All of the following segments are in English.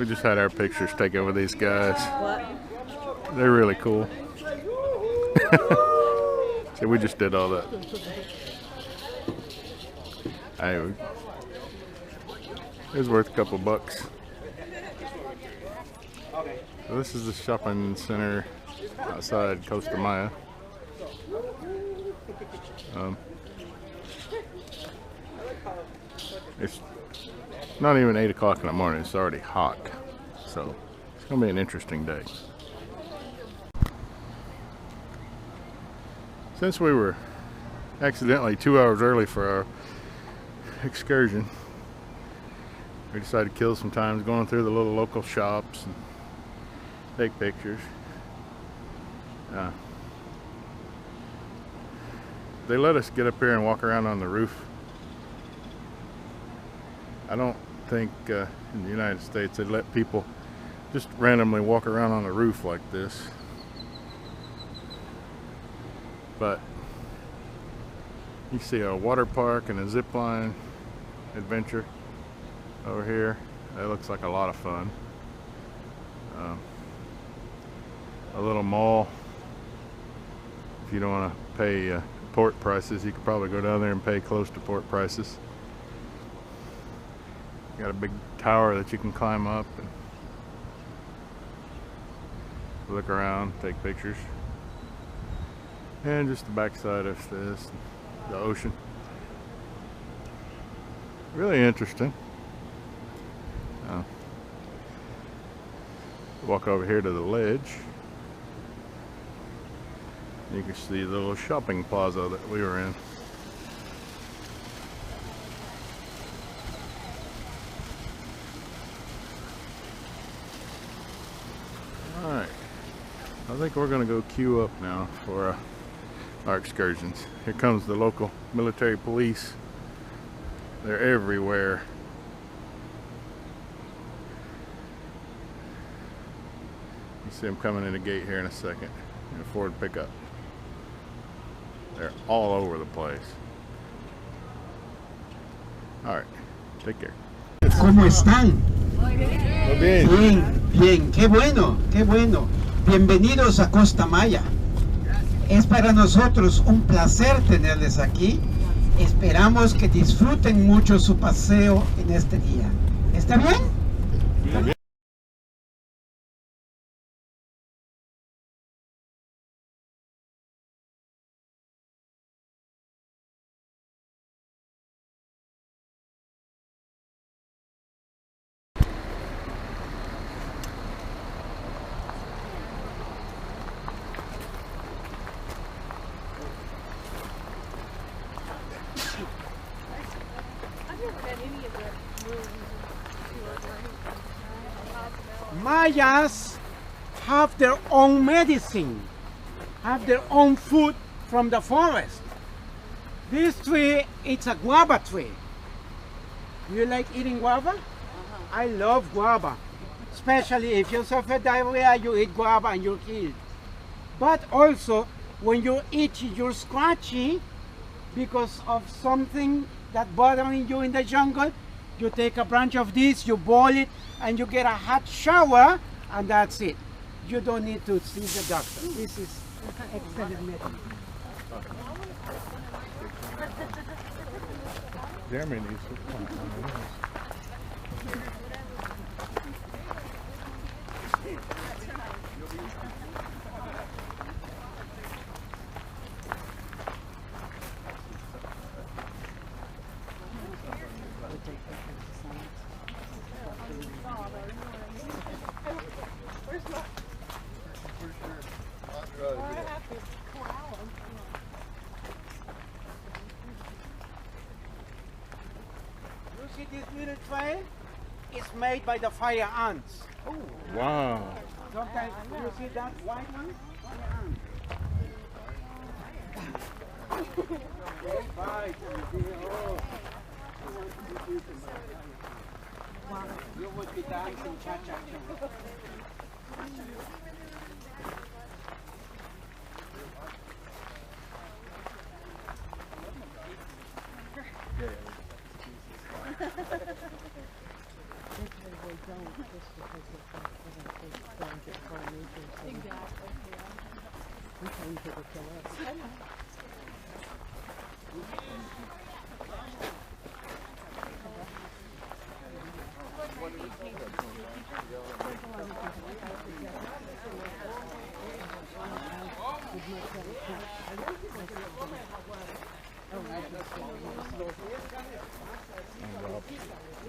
We just had our pictures taken with these guys. What? They're really cool. So we just did all that. Anyway, it was worth a couple bucks. So this is the shopping center outside Costa Maya. It's not even 8 o'clock in the morning. It's already hot. So it's going to be an interesting day. Since we were accidentally 2 hours early for our excursion, we decided to kill some time going through the little local shops and take pictures. They let us get up here and walk around on the roof. I don't think in the United States they'd let people just randomly walk around on the roof like this. But you see a water park and a zip line adventure over here. That looks like a lot of fun. A little mall. If you don't want to pay port prices, you could probably go down there and pay close to port prices. Got a big tower that you can climb up and look around, take pictures. And just the backside of this, the ocean. Really interesting. Walk over here to the ledge. You can see the little shopping plaza that we were in. Alright, I think we're going to go queue up now for our excursions. Here comes the local military police. They're everywhere. You see them coming in the gate here in a second. In a Ford pickup. They're all over the place. Alright, take care. ¿Cómo están? Muy bien. Bien, bien, qué bueno, qué bueno. Bienvenidos a Costa Maya. Es para nosotros un placer tenerles aquí. Esperamos que disfruten mucho su paseo en este día. ¿Está bien? Bien. Mayas have their own medicine, have their own food from the forest. This tree, it's a guava tree. You like eating guava? I love guava. Especially if you suffer diarrhea, you eat guava and you're healed. But also, when you're itchy, you're scratchy because of something that bothering you in the jungle, you take a branch of this, you boil it, and you get a hot shower, and that's it. You don't need to see the doctor. This is excellent medicine. Jeremy needs to come. You see this little trail? It's made by the fire ants. Oh. Wow. Sometimes you see that white one? Fire ants. Bye. You would be dancing cha-cha-cha.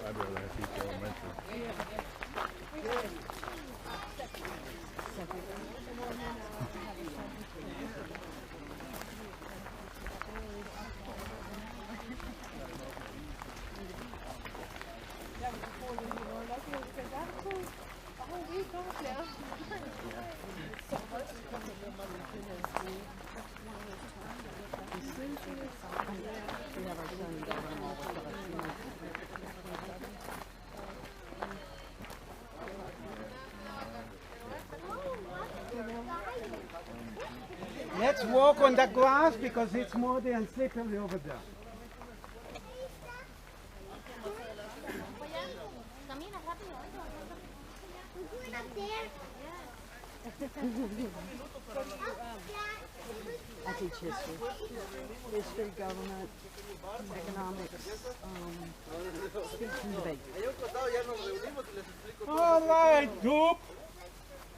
I'd rather have people elementary. Let's walk on the grass because it's muddy and slippery over there. I teach history. History, government, economics, speech and debate. All right, group.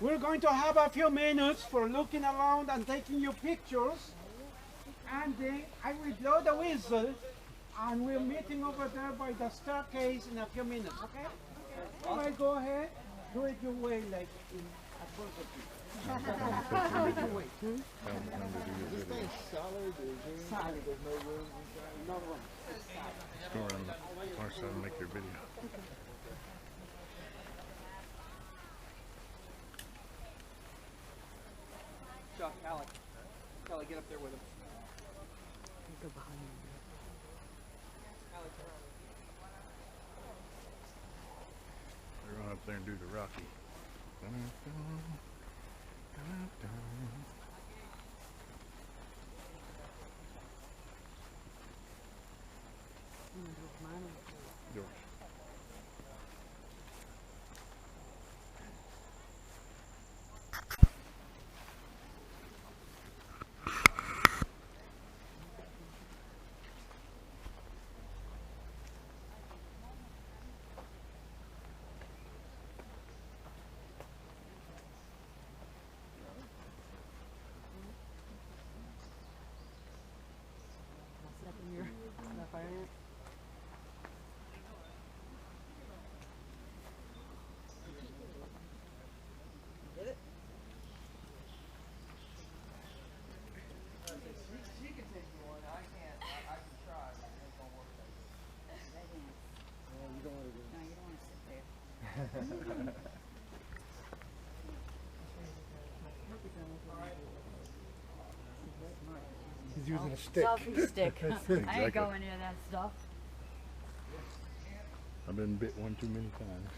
We're going to have a few minutes for looking around and taking your pictures. And then I will blow the whistle and we're meeting over there by the staircase in a few minutes, okay? All right, go ahead. Do it your way, like in adversity. Do it your way. This thing's solid, there's no room inside. No room. Go around the far side and make your video. Kelly, get up there with him. Go behind me. They're going up there and do the Rocky. Yours. Step in your step iron. Get it? She can take you one. I can't. I can try, but it ain't gonna work. No, you don't want to do No, you don't want to sit there. He's using a stick. Selfie stick. I Exactly. ain't going near that stuff. I've been bit one too many times.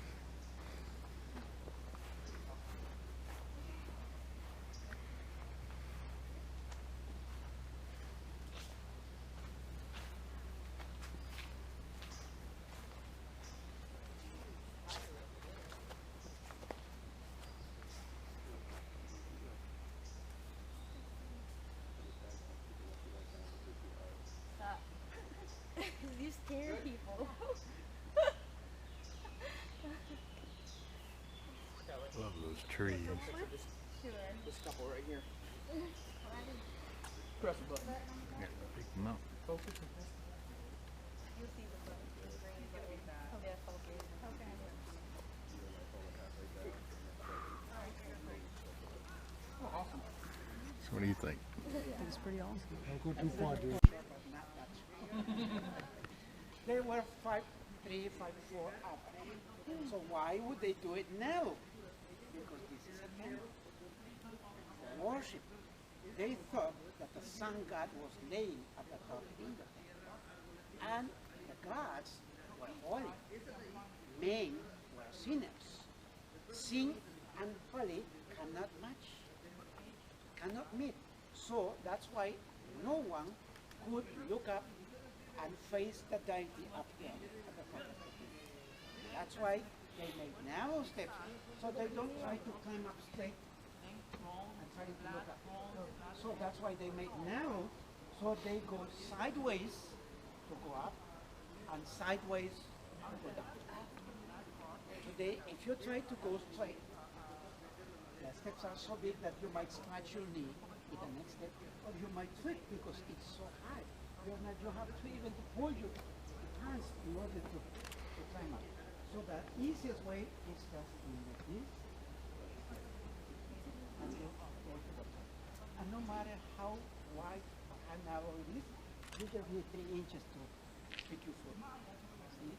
Stop. You scare people. Love those trees. Sure. This couple right here. Press the button. Yeah, pick them up. Focus. You'll see the phone. The screen is gonna be bad. Oh, yeah, focus. Okay. Oh, awesome. So what do you think? It's pretty awesome. Don't go too far, dude. They were 5'3", 5'4" up. So why would they do it now? Because this is a temple for worship. They thought that the sun god was laying at the top in the temple. And the gods were holy. Men were sinners. Sin and holy cannot match, cannot meet. So that's why no one could look up and face the deity up there at the top of the temple. That's why they make narrow steps, so they don't try to climb up straight and trying to look at. So that's why they make narrow, so they go sideways to go up and sideways to go down. Today, if you try to go straight, the steps are so big that you might scratch your knee in the next step, or you might trip because it's so high. You have to even pull your hands in order to climb up. So the easiest way is just doing like this, and you go to the top. And no matter how wide or how narrow it is, you just need 3 inches to pick your foot. See?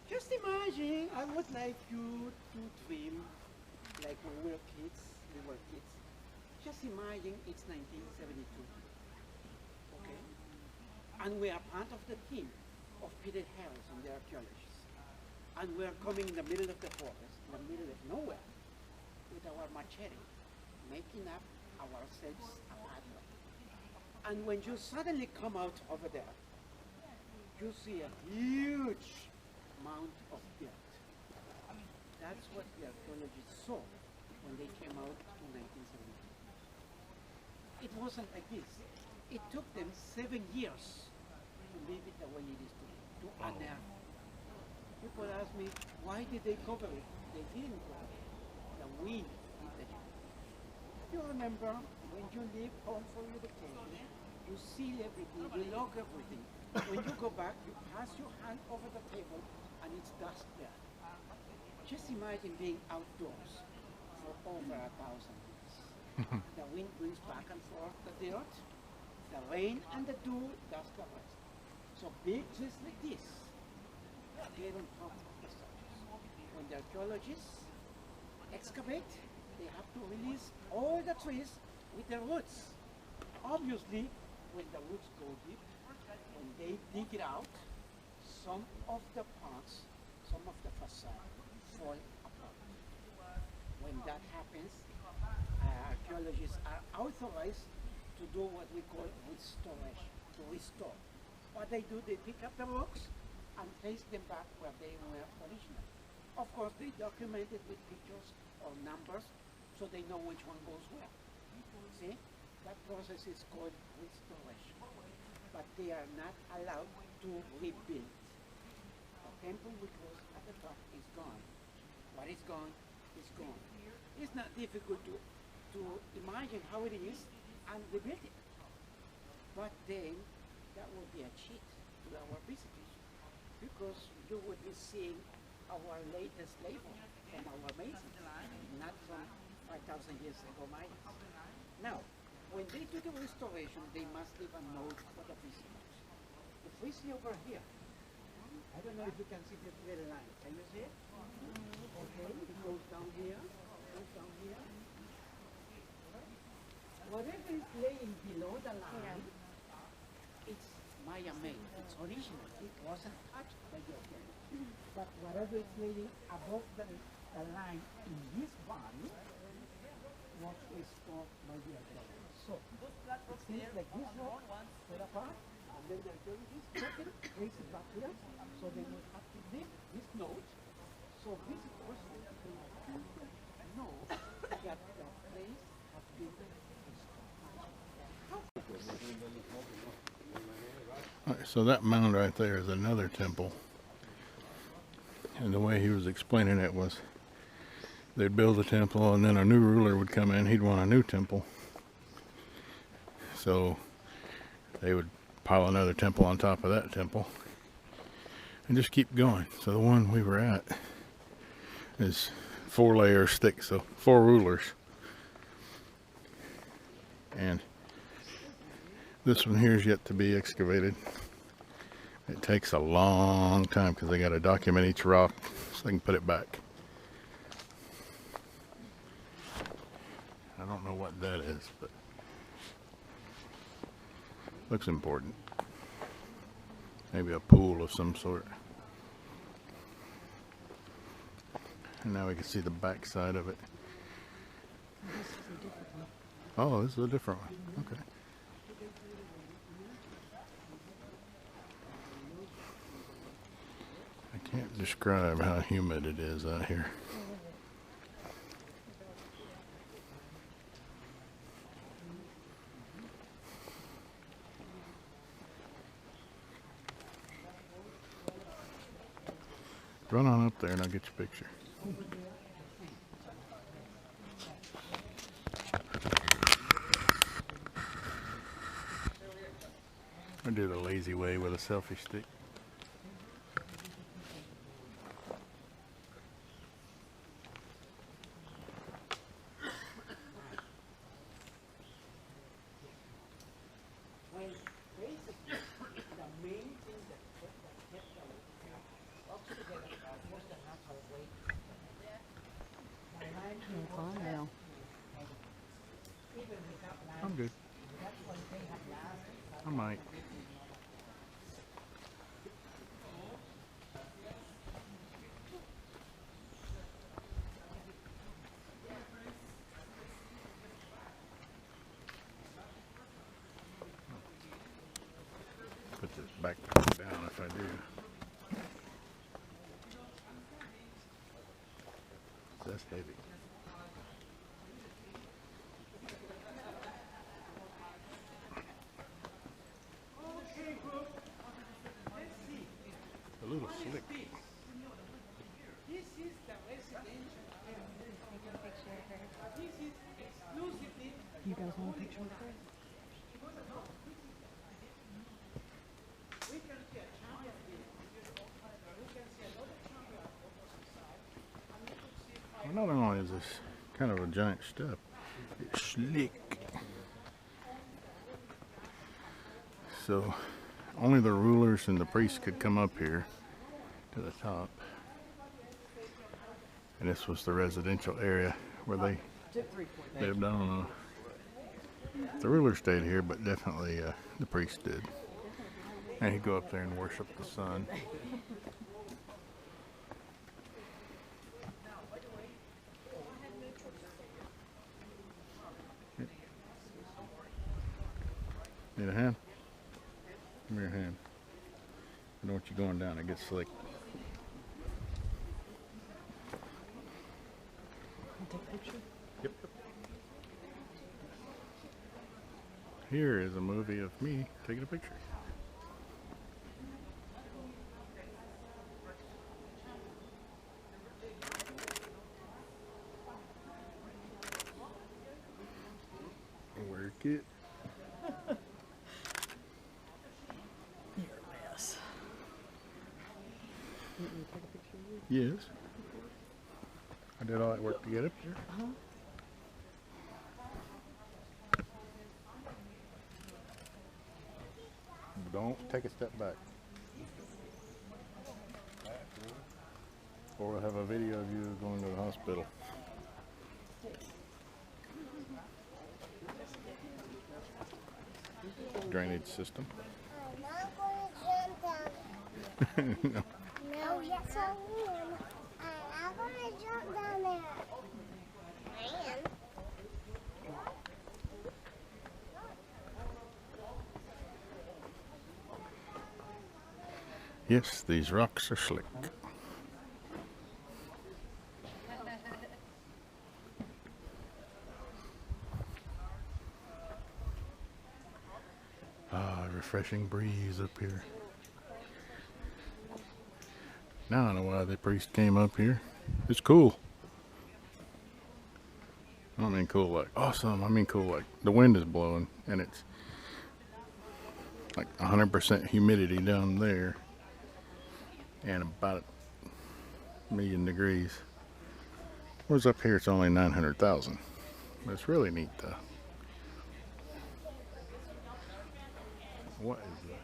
Just imagine, I would like you to dream like when we were kids. Just imagine it's 1972, okay? And we are part of the team of Peter Harris and the archaeologists. And we are coming in the middle of the forest, in the middle of nowhere, with our machete, making up ourselves a pathway. And when you suddenly come out over there, you see a huge mound of dirt. That's what the archaeologists saw when they came out in 1972. It wasn't like this. It took them 7 years to leave it the way it is today, to unearth. People ask me, why did they cover it? They didn't cover it. The wind did the job. You remember when you leave home for education, you seal everything, you log everything. When you go back, you pass your hand over the table and it's dust there. Just imagine being outdoors for over 1,000 years. The wind brings back and forth the dirt, the rain and the dew does the rest. So big trees like this, they don't talk about the structures. When the archaeologists excavate, they have to release all the trees with their roots. Obviously, when the roots go deep, when they dig it out, some of the parts, some of the facade fall apart. When that happens, archaeologists are authorized to do what we call restoration, to restore. What they do, they pick up the rocks and place them back where they were originally. Of course, they document it with pictures or numbers so they know which one goes where. See? That process is called restoration. But they are not allowed to rebuild. The temple which was at the top is gone. What is gone is gone. It's not difficult to imagine how it is and rebuild it. But then that would be a cheat to our visitors because you would be seeing our latest label from our masons, not from 5,000 years ago Mayans. Now, when they do the restoration, they must leave a note for the visitors. If we see over here, I don't know if you can see this little line. Can you see it? Okay, it goes down here, goes down here. Whatever is laying below the line, it's Maya made. It's original. It wasn't touched by the archaeologists. But whatever is laying above the line in this body was restored by the archaeologists. So, it seems like this rock fell apart, and then the archaeologists took it, placed it back here, so they would have to leave this note, so visitors know that the place has been restored. So that mound right there is another temple. And the way he was explaining it was they'd build a temple and then a new ruler would come in, he'd want a new temple. So they would pile another temple on top of that temple and just keep going. So the one we were at is 4 layers thick, so 4 rulers. And this one here is yet to be excavated. It takes a long time because they got to document each rock so they can put it back. I don't know what that is, but looks important. Maybe a pool of some sort. And now we can see the back side of it. Oh, this is a different one. Okay. I can't describe how humid it is out here. Run on up there and I'll get your picture. I do the lazy way with a selfie stick. I'm good. I might. Put this backpack down if I do. That's heavy. A little slick. This is the residential area. This is exclusively. You guys want a picture with her? We can see a chamber here. We can see another chamber on the opposite side. And you can see how Well, not only is this kind of a giant step, it's slick. So only the rulers and the priests could come up here to the top. And this was the residential area where they lived. I don't know. The ruler stayed here, but definitely the priest did. And he'd go up there and worship the sun. Need a hand? Give me your hand. I don't want you going down, it gets slick. Take a picture? Yep. Here is a movie of me taking a picture. Work it. You're a mess. You want me to take a picture of you? Yes. I did all that work to get up here. Don't take a step back. Or we'll have a video of you going to the hospital. Drainage system. I'm not going to jump down there. No. No, yes I am. I'm not going to jump down there. I am. Yes, these rocks are slick. Ah, refreshing breeze up here. Now I know why the priest came up here. It's cool. I don't mean cool like awesome. I mean cool like the wind is blowing and it's like 100% humidity down there and about 1,000,000 degrees. Whereas up here it's only 900,000. But it's really neat though. What is that?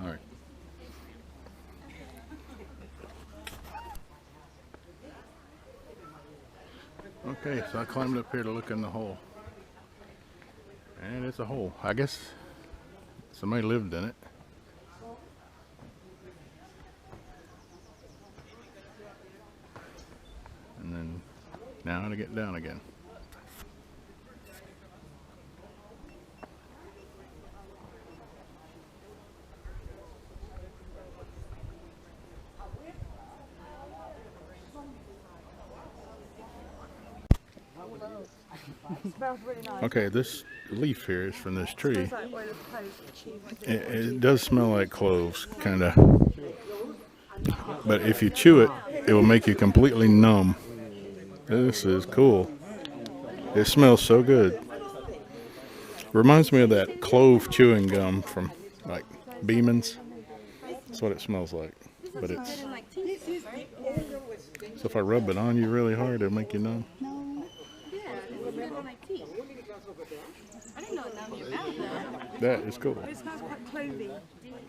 All right. Okay, so I climbed up here to look in the hole. And it's a hole. I guess somebody lived in it. And then now to get down again. It smells really nice. Okay, this leaf here is from this tree. Smells like oil of cloves, cheese. It does smell like cloves, kind of. But if you chew it, it will make you completely numb. This is cool. It smells so good. Reminds me of that clove chewing gum from like Beeman's. That's what it smells like. But it's so if I rub it on you really hard, it'll make you numb. I didn't know it numbed your mouth though. That is cool. It smells quite clovey.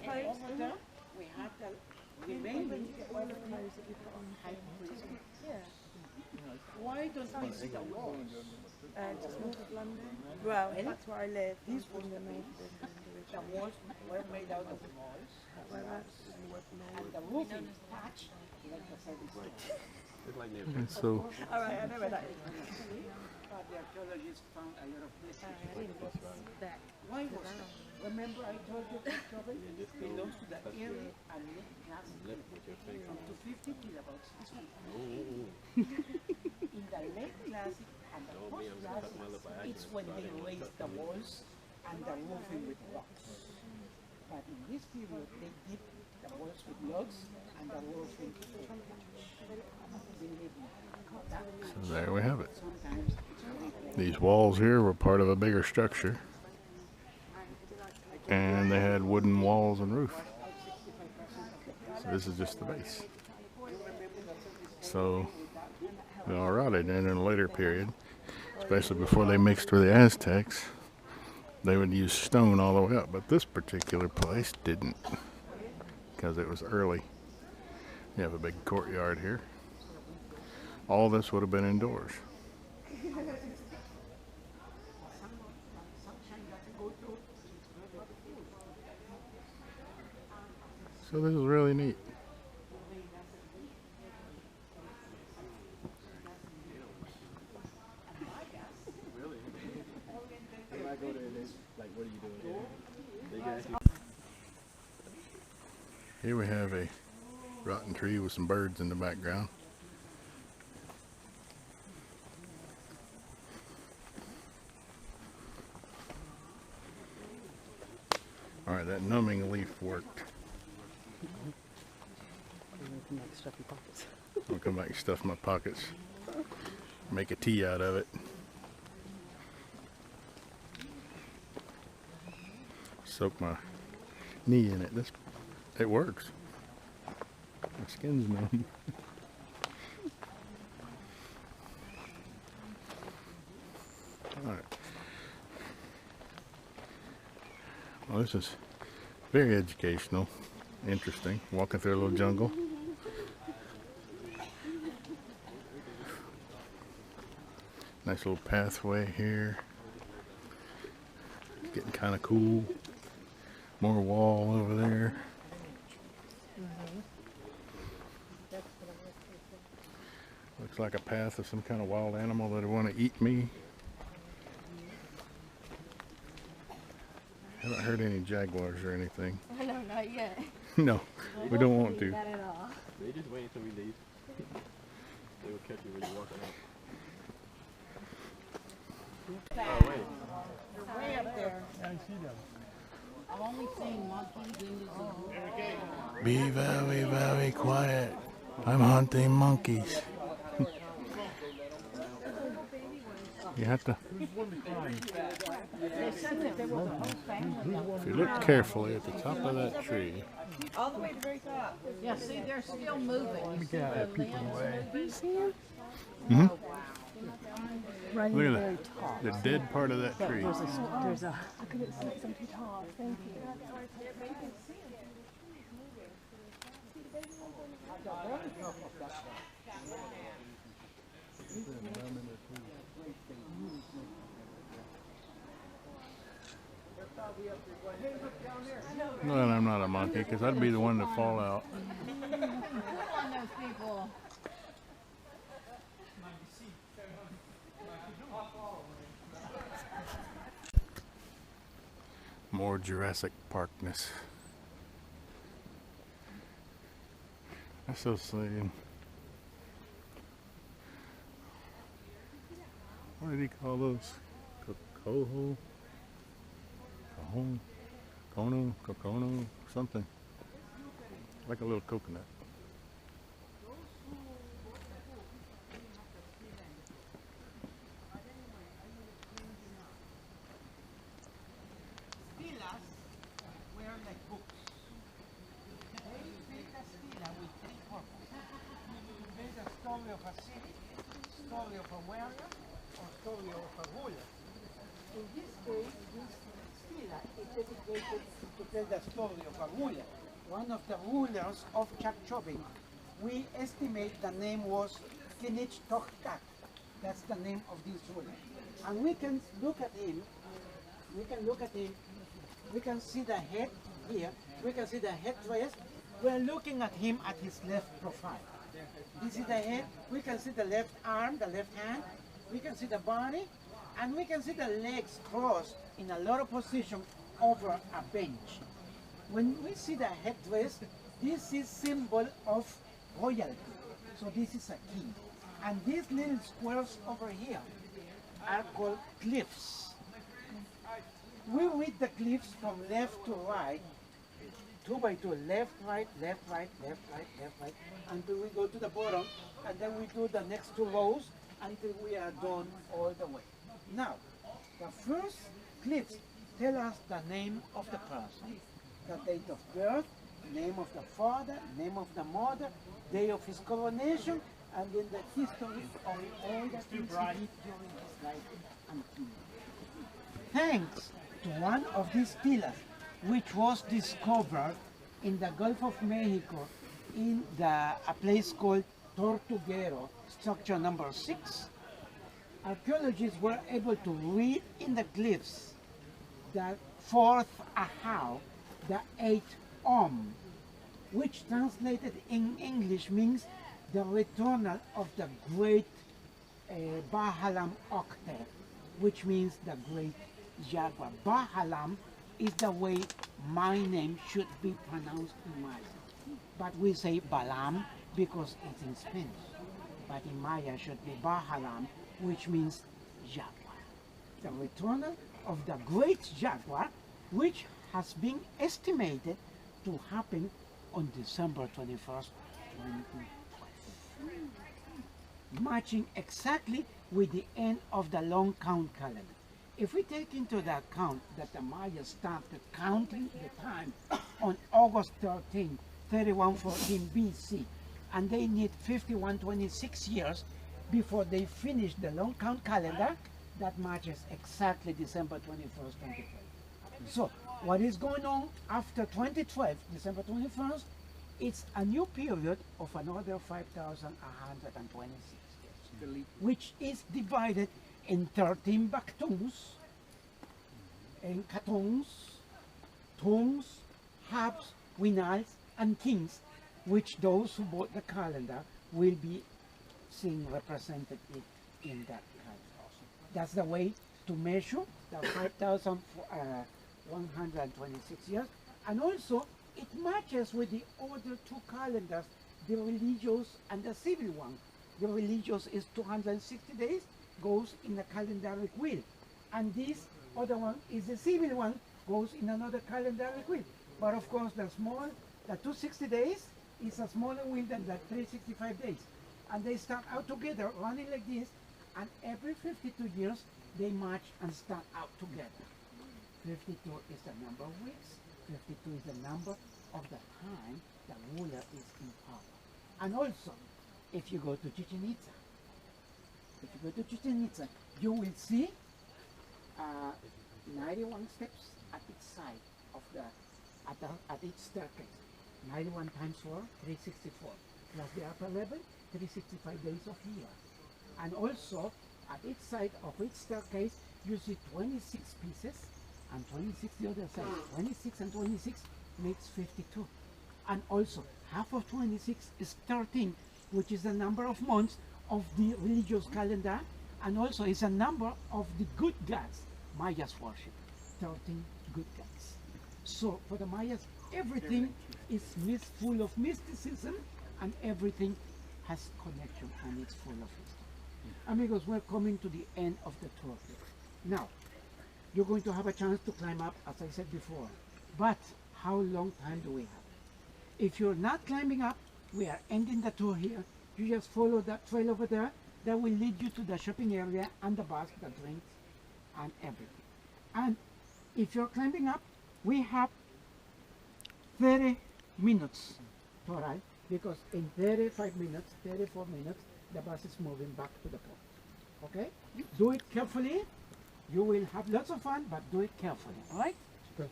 Cloves? Why don't we see the walls? Just north of London. Well, that's where I live. He's from the north of London. The walls were made out of walls. Whereabouts? And the roofing patch, like I said before. And so Alright, I know where that is. But the archaeologists found a lot of places. Why was that? Remember I told you that trouble belongs to the area and classic from 250 till about 600. In the late classic and the post-classic, it's when they raised the walls and the roofing with rocks. But in this period, they did the walls with logs and the roofing with So there we have it. These walls here were part of a bigger structure, and they had wooden walls and roof. So this is just the base. So they all rotted, and in a later period, especially before they mixed with the Aztecs, they would use stone all the way up. But this particular place didn't, because it was early. You have a big courtyard here. All this would have been indoors. So this is really neat. Here we have a rotten tree with some birds in the background. Alright, that numbing leaf worked. I'll come back and stuff my pockets. Make a tea out of it. Soak my knee in it. It works. My skin's numb. Alright. Well, this is very educational, interesting. Walking through a little jungle. Nice little pathway here. It's getting kind of cool. More wall over there. Looks like a path of some kind of wild animal that would want to eat me. Haven't heard any jaguars or anything. I know, not yet. No, we don't want to. Not at all. They just wait until we leave. They will catch you when you walk out. Oh, wait. way up there. I see them. I'm only seeing monkeys, Indians, Be very, very quiet. I'm hunting monkeys. You have to. If you look carefully at the top of that tree. All the way to the very top. Yeah, see, they're still moving. Mm-hmm. Right Look in at the very that. top. The dead part of that tree. There's a. I couldn't see it too tall. Thank you. No, I'm not a monkey, because I'd be the one to fall out. More Jurassic Parkness. That's so sad. What did he call those? Coho? Cajon? Cono? Cocono? Something. Like a little coconut. Stelas were like books. They built a stela with three purposes. To build a story of a city, story of a warrior, or story of a ruler. In this case, this stela is dedicated to tell the story of a ruler. One of the rulers of Chakchobin. We estimate the name was Kinich Tohkat. That's the name of this ruler. And we can look at him. We can look at him. We can see the head here. We can see the headdress. We're looking at him at his left profile. This is the head. We can see the left arm, the left hand. We can see the body. And we can see the legs crossed in a lot of position over a bench. When we see the headdress, this is symbol of royalty. So this is a king. And these little squares over here are called cliffs. We read the cliffs from left to right, 2 by 2, left, right, left, right, left, right, left, right, until we go to the bottom, and then we do the next 2 rows until we are done all the way. Now, the first cliffs tell us the name of the person, the date of birth, name of the father, name of the mother, day of his coronation, and then the history of all that he did during his life and kingdom. Thanks to one of these pillars, which was discovered in the Gulf of Mexico in a place called Tortuguero, structure number 6, archaeologists were able to read in the glyphs the 4th Ahau, the 8th Om, which translated in English means the returnal of the great Bahalam octave, which means the great jaguar. Bahalam is the way my name should be pronounced in Maya. But we say Balam because it's in Spanish. But in Maya should be Bahalam, which means jaguar. The returnal of the great jaguar, which has been estimated to happen on December 21st, 2012. Matching exactly with the end of the long count calendar. If we take into the account that the Maya started counting the time on August 13, 3114 BC, and they need 5126 years before they finish the long count calendar, that matches exactly December 21st, 2012. So, what is going on after 2012, December 21st, it's a new period of another 5,126 years, which is divided in 13 Baktuns, and Katons, Tongs, Habs, Winals, and Kings, which those who bought the calendar will be seeing represented in that calendar. That's the way to measure the 5,126 years, and also it matches with the other 2 calendars, the religious and the civil one. The religious is 260 days, goes in the calendaric wheel, and this other one is the civil one, goes in another calendaric wheel. But of course the 260 days is a smaller wheel than the 365 days, and they start out together running like this, and every 52 years they match and start out together. 52 is the number of weeks, 52 is the number of the time the ruler is in power. And also, if you go to Chichen Itza, you will see 91 steps at each side of at each staircase. 91 times 4, 364. Plus the upper level, 365 days of year. And also, at each side of each staircase, you see 26 pieces, and 26 the other side. 26 and 26 makes 52. And also, half of 26 is 13, which is the number of months of the religious calendar, and also is a number of the good gods Mayas worship. 13 good gods. So for the Mayas, everything is full of mysticism, and everything has connection, and it's full of history. Amigos, we're coming to the end of the tour. Now, you're going to have a chance to climb up, as I said before. But how long time do we have? If you're not climbing up, we are ending the tour here. You just follow that trail over there. That will lead you to the shopping area and the bus, the drinks, and everything. And if you're climbing up, we have 30 minutes to arrive, because in 35 minutes, 34 minutes, the bus is moving back to the port. Okay? Do it carefully. You will have lots of fun, but do it carefully. All right?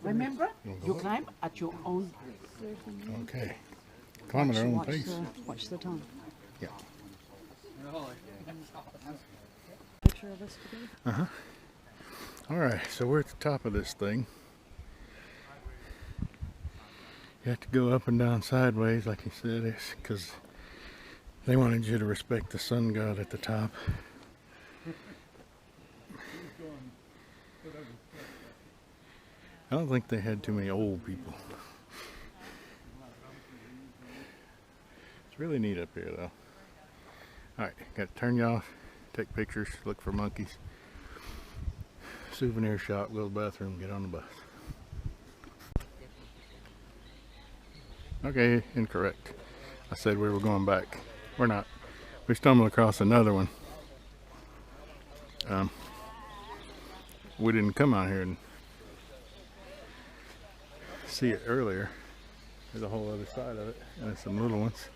Remember, you climb at your own pace. Okay. Climb at our own pace. Watch the time. Yeah. Picture of us today. All right, so we're at the top of this thing. You have to go up and down sideways, like he said, it's because they wanted you to respect the sun god at the top. I don't think they had too many old people. It's really neat up here, though. Alright, got to turn you off, take pictures, look for monkeys. Souvenir shop, go to the bathroom, get on the bus. Okay, incorrect. I said we were going back. We're not. We stumbled across another one. We didn't come out here and see it earlier. There's a whole other side of it, and there's some little ones.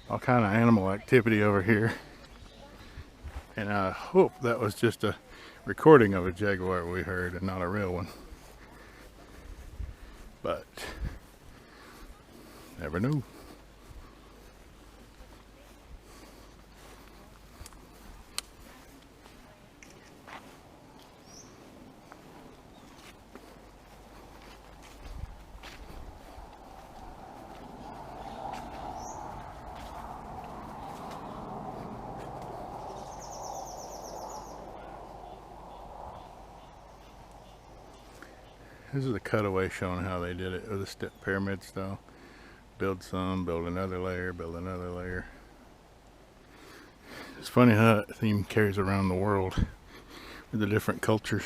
All kind of animal activity over here. And I hope that was just a recording of a jaguar we heard and not a real one. But never know. This is a cutaway showing how they did it with the step pyramid style. Build some, build another layer, build another layer. It's funny how that theme carries around the world with the different cultures.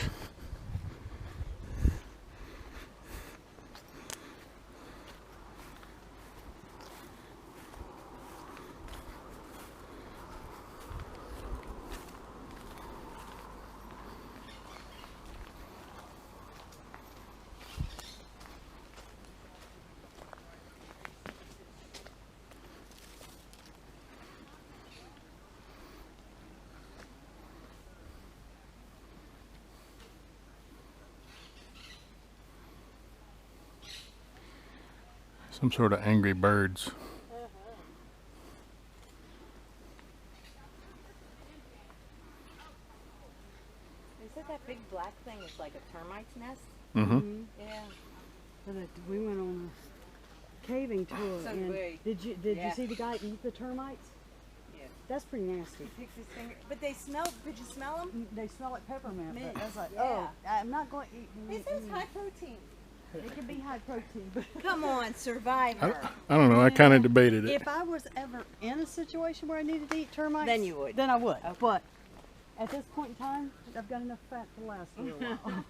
Some sort of angry birds. They said that big black thing is like a termite's nest. Mm-hmm. Yeah. We went on a caving tour. So and big. did you Yeah. see the guy eat the termites? Yeah. That's pretty nasty. He picks his finger. But they smell. Did you smell them? They smell like peppermint. Mint. But I was like, Yeah. oh, I'm not going to eat It says high protein. It can be high protein, but Come on, Survivor. I don't know, I kind of debated it. if I was ever in a situation where I needed to eat termites, Then you would. Then I would. Okay. But at this point in time, I've got enough fat to last a little while.